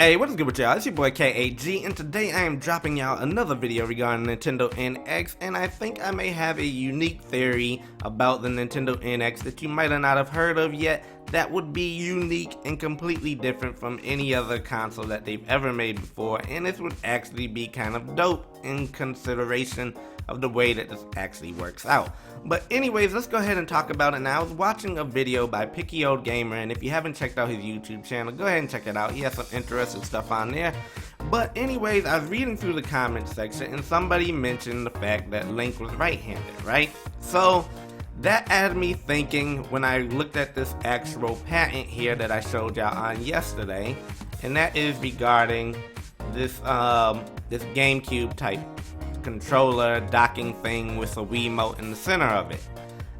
Hey, what is good with y'all? It's your boy KAG, and today I am dropping y'all another video regarding Nintendo NX, and I think I may have a unique theory about the Nintendo NX that you might not have heard of yet that would be unique and completely different from any other console that they've ever made before, and this would actually be kind of dope in consideration of the way that this actually works out. But anyways, let's go ahead and talk about it now. I was watching a video by Picky Old Gamer, and if you haven't checked out his YouTube channel, go ahead and check it out. He has some interesting stuff on there. But anyways, I was reading through the comment section, and somebody mentioned the fact that Link was right-handed, right? So that had me thinking when I looked at this actual patent here that I showed y'all on yesterday, and that is regarding this this GameCube type controller docking thing with a Wiimote in the center of it.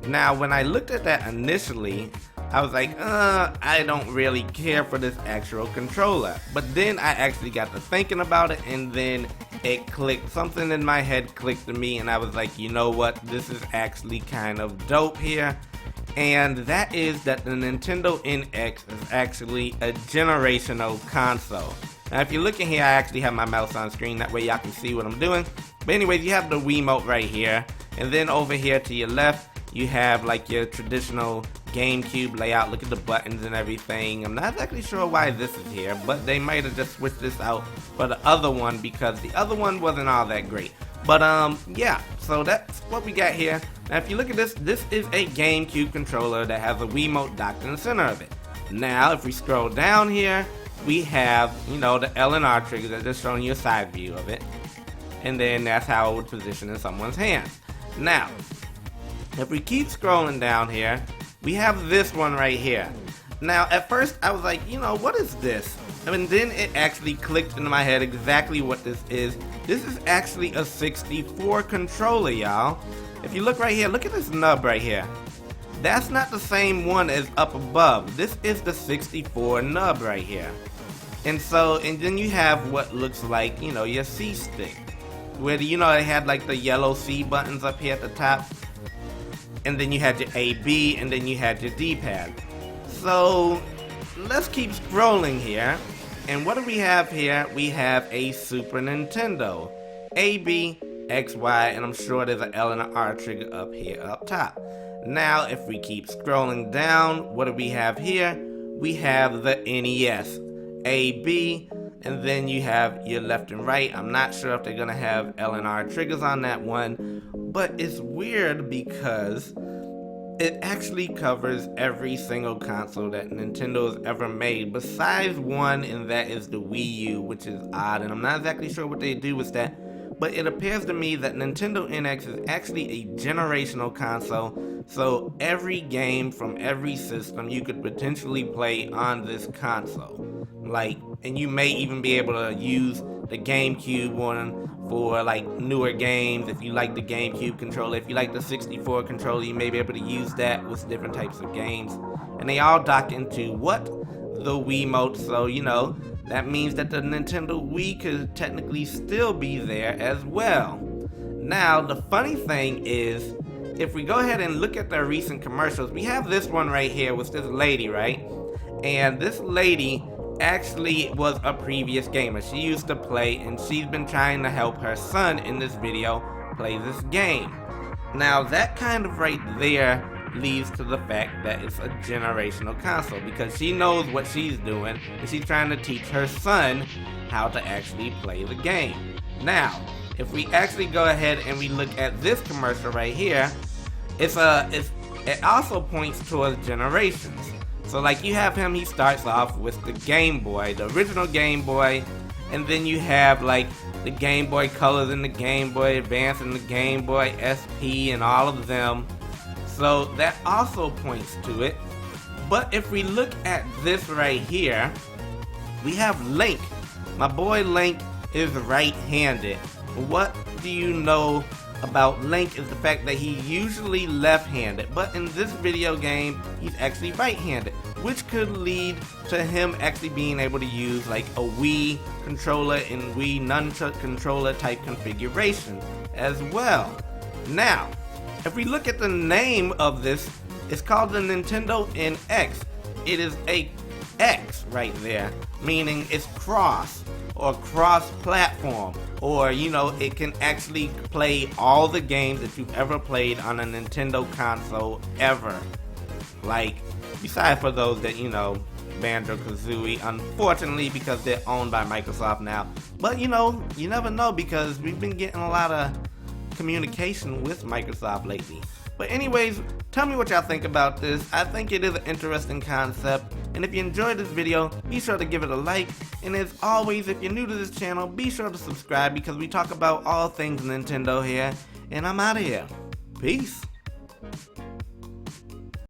Now, when I looked at that initially, I was like, I don't really care for this actual controller. But then I actually got to thinking about it, and then it clicked. Something in my head clicked to me, and I was like, you know what? This is actually kind of dope here. And that is that the Nintendo NX is actually a generational console. Now, if you're looking here, I actually have my mouse on screen. That way y'all can see what I'm doing. But anyways, you have the Wiimote right here. And then over here to your left, you have like your traditional GameCube layout. Look at the buttons and everything. I'm not exactly sure why this is here, but they might have just switched this out for the other one because the other one wasn't all that great. But yeah, so that's what we got here. Now if you look at this, this is a GameCube controller that has a Wiimote docked in the center of it. Now if we scroll down here, we have, you know, the L and R triggers that just showing you a side view of it. And then that's how it would position in someone's hand. Now, if we keep scrolling down here, we have this one right here. Now, at first I was like, you know, what is this? And then it actually clicked into my head exactly what this is. This is actually a 64 controller, y'all. If you look right here, look at this nub right here. That's not the same one as up above. This is the 64 nub right here. And then you have what looks like, you know, your C stick. Where, you know, it had like the yellow C buttons up here at the top. And then you had your A, B, and then you had your D-pad. So, let's keep scrolling here. And what do we have here? We have a Super Nintendo. A, B, X, Y, and I'm sure there's an L and an R trigger up here up top. Now, if we keep scrolling down, what do we have here? We have the NES. A, B, and then you have your left and right. I'm not sure if they're gonna have L and R triggers on that one, but it's weird because it actually covers every single console that Nintendo has ever made, besides one, and that is the Wii U, which is odd, and I'm not exactly sure what they do with that. But it appears to me that Nintendo NX is actually a generational console, so every game from every system you could potentially play on this console. And you may even be able to use the GameCube one for like newer games. If you like the GameCube controller, if you like the 64 controller, you may be able to use that with different types of games. And they all dock into what? The Wiimote, so you know, that means that the Nintendo Wii could technically still be there as well. Now, the funny thing is, if we go ahead and look at their recent commercials, we have this one right here with this lady, right? And this lady actually was a previous gamer. She used to play, and she's been trying to help her son in this video play this game. Now, that kind of right there leads to the fact that it's a generational console, because she knows what she's doing and she's trying to teach her son how to actually play the game. Now, if we actually go ahead and we look at this commercial right here, it also points towards generations. So like you have him, he starts off with the Game Boy, the original Game Boy, and then you have like the Game Boy Colors and the Game Boy Advance and the Game Boy SP and all of them. So that also points to it. But if we look at this right here, we have Link. My boy Link is right-handed. What do you know about Link is the fact that he's usually left-handed, but in this video game, he's actually right-handed, which could lead to him actually being able to use like a Wii controller and Wii nunchuck controller type configuration as well. Now, if we look at the name of this, it's called the Nintendo NX. It is a X right there, meaning it's cross or cross-platform, or it can actually play all the games that you've ever played on a Nintendo console ever. Like, besides for those that Banjo-Kazooie, unfortunately, because they're owned by Microsoft now. But you never know, because we've been getting a lot of communication with Microsoft lately. But anyways, tell me what y'all think about this. I think it is an interesting concept, and if you enjoyed this video, be sure to give it a like, and as always, if you're new to this channel, be sure to subscribe, because we talk about all things Nintendo here, and I'm out of here. Peace.